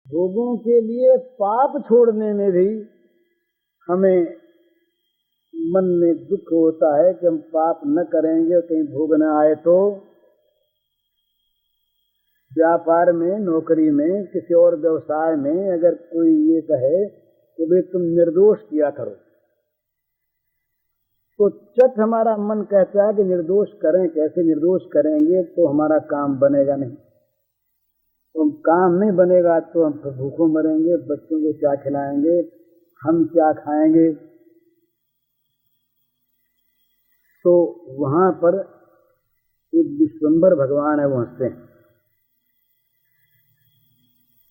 भोगों के लिए पाप छोड़ने में भी हमें मन में दुख होता है कि हम पाप न करेंगे, कहीं भोग न आए तो। व्यापार में, नौकरी में, किसी और व्यवसाय में अगर कोई ये कहे कि भाई तुम निर्दोष किया करो, तो चट हमारा मन कहता है कि निर्दोष करें कैसे, निर्दोष करेंगे तो हमारा काम बनेगा नहीं। तो काम नहीं बनेगा तो हम भूखों मरेंगे, बच्चों को क्या खिलाएंगे, हम क्या खाएंगे। तो वहां पर एक विश्वम्भर भगवान है, वो हंसते हैं।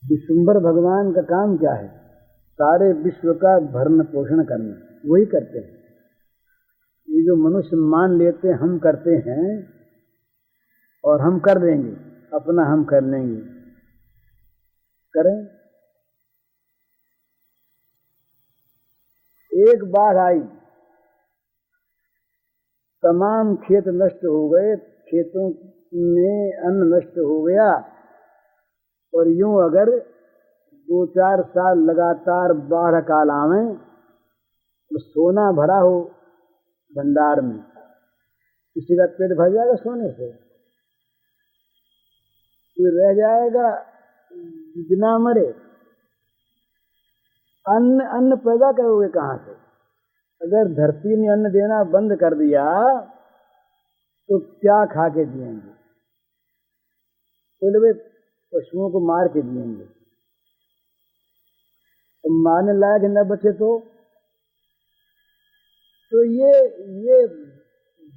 विश्वम्भर भगवान का काम क्या है? सारे विश्व का भरण पोषण करना, वही करते हैं। ये जो मनुष्य मान लेते हैं हम करते हैं और हम कर देंगे, अपना हम कर लेंगे, करें। एक बाढ़ आई, तमाम खेत नष्ट हो गए, खेतों में अन्न नष्ट हो गया। और यूं अगर 2-4 साल लगातार बाढ़ काल आवे तो सोना भरा हो भंडार में, किसी का पेट भर जाएगा सोने से? कोई रह जाएगा बिना मरे? अन्न पैदा करोगे कहां से? अगर धरती ने अन्न देना बंद कर दिया तो क्या खा के जिएंगे? तो वे पशुओं को मार के जिएंगे। तो मारने लायक न बचे तो ये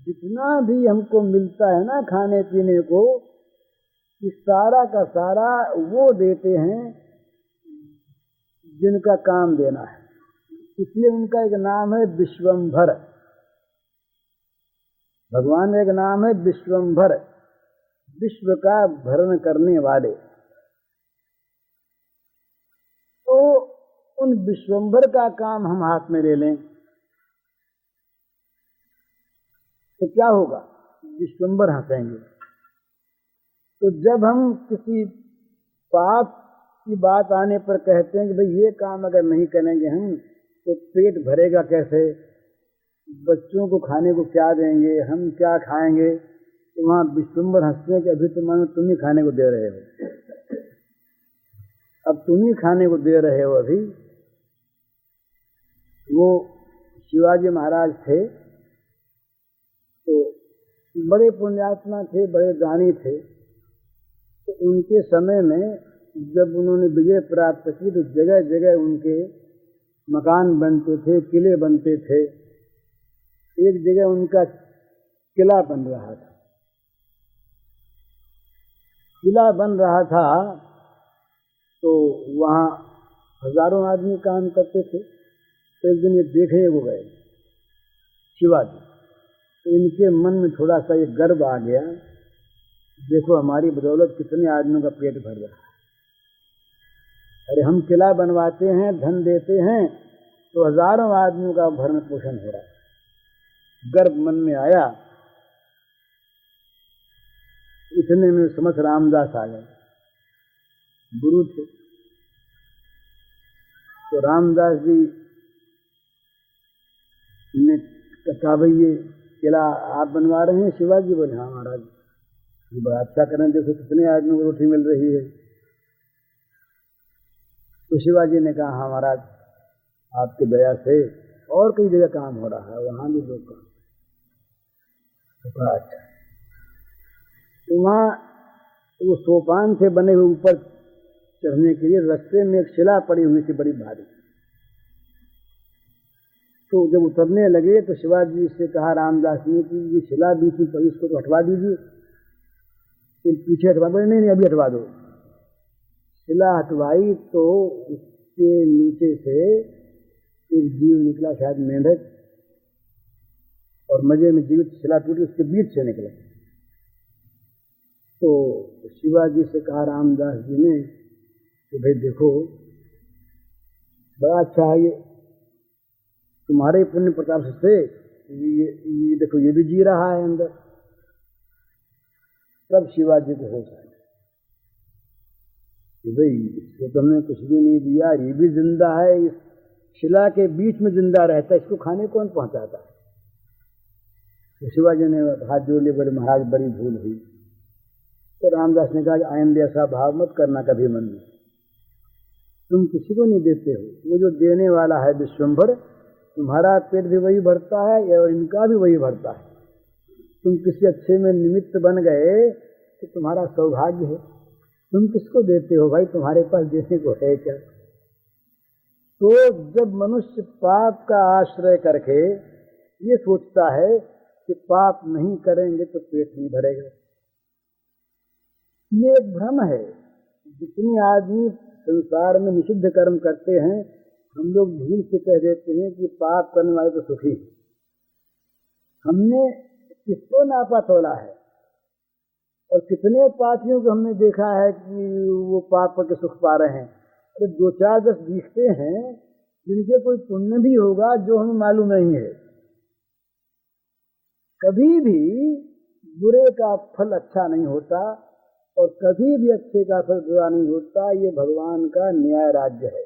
जितना भी हमको मिलता है ना खाने पीने को, कि सारा का सारा वो देते हैं जिनका काम देना है। इसलिए उनका एक नाम है विश्वम्भर। भगवान का एक नाम है विश्वम्भर, विश्व का भरण करने वाले। तो उन विश्वम्भर का काम हम हाथ में ले लें तो क्या होगा? विश्वम्भर हंसेंगे। तो जब हम किसी पाप की बात आने पर कहते हैं कि भाई ये काम अगर नहीं करेंगे हम तो पेट भरेगा कैसे, बच्चों को खाने को क्या देंगे, हम क्या खाएंगे, तो वहां विश्वम्भर हंसते हैं कि अभी तो मानो तुम ही खाने को दे रहे हो, अब तुम ही खाने को दे रहे हो। अभी वो शिवाजी महाराज थे, तो बड़े पुण्यात्मा थे, बड़े दानी थे। तो उनके समय में जब उन्होंने विजय प्राप्त की तो जगह जगह उनके मकान बनते थे, किले बनते थे। एक जगह उनका किला बन रहा था। किला बन रहा था तो वहां हजारों आदमी काम करते थे। तो एक दिन ये देखने को गए शिवाजी, तो इनके मन में थोड़ा सा ये गर्व आ गया, देखो हमारी बदौलत कितने आदमियों का पेट भर रहा है। अरे हम किला बनवाते हैं, धन देते हैं, तो हजारों आदमियों का भरण पोषण हो रहा है। गर्व मन में आया। इतने में समझ रामदास आ गए, गुरु थे। तो रामदास जी ने कहा भाई ये किला आप बनवा रहे हैं? शिवाजी बोले हाँ महाराज, ये बड़ा अच्छा करें, देखो कितने आदमियों को रोटी मिल रही है। तो शिवाजी ने कहा हाँ महाराज, आपकी दया से और कई जगह काम हो रहा है, वहां भी लोग काम। तो कहा अच्छा। तो वहां वो सोपान से बने हुए ऊपर चढ़ने के लिए रास्ते में एक शिला पड़ी हुई थी बड़ी भारी। तो जब उतरने लगे तो शिवाजी से कहा रामदास ने कि ये शिला बीच में पड़ी, इसको तो हटवा दीजिए। तो पीछे हटवा, बोले नहीं अभी हटवा दो। शिला हटवाई तो उसके नीचे से एक जीव निकला, शायद मेंढक, और मजे में जीवित शिला टूटी, उसके बीच से निकला। तो शिवाजी से कहा रामदास जी ने कि भाई देखो बड़ा अच्छा है, ये तुम्हारे पुण्य प्रताप से ये देखो ये भी जी रहा है अंदर। तब शिवाजी को होश आया, कि भाई इसको तुमने कुछ भी नहीं दिया, ये भी जिंदा है, इस शिला के बीच में जिंदा रहता है, इसको खाने कौन पहुंचाता है? तो शिवाजी ने हाथ जोड़ लिए, बोले महाराज बड़ी भूल हुई। तो रामदास ने कहा कि आइंदे ऐसा भाव मत करना कभी मन में, तुम किसी को नहीं देते हो, वो जो देने वाला है विश्वम्भर, तुम्हारा पेट भी वही भरता है और इनका भी वही भरता है। तुम किसी अच्छे में निमित्त बन गए तो तुम्हारा सौभाग्य है। तुम किसको देते हो भाई, तुम्हारे पास देने को है क्या? तो जब मनुष्य पाप का आश्रय करके ये सोचता है कि पाप नहीं करेंगे तो पेट नहीं भरेगा, ये एक भ्रम है। जितने आदमी संसार में निषिद्ध कर्म करते हैं, हम लोग भूल से कह देते हैं कि पाप करने वाले तो सुखी। हमने किसको नापा तोला है? और कितने पापियों को हमने देखा है कि वो पाप करके सुख पा रहे हैं। तो 2-4-10 दिखते हैं जिनके कोई पुण्य भी होगा जो हमें मालूम नहीं है। कभी भी बुरे का फल अच्छा नहीं होता और कभी भी अच्छे का फल बुरा नहीं होता। ये भगवान का न्याय राज्य है।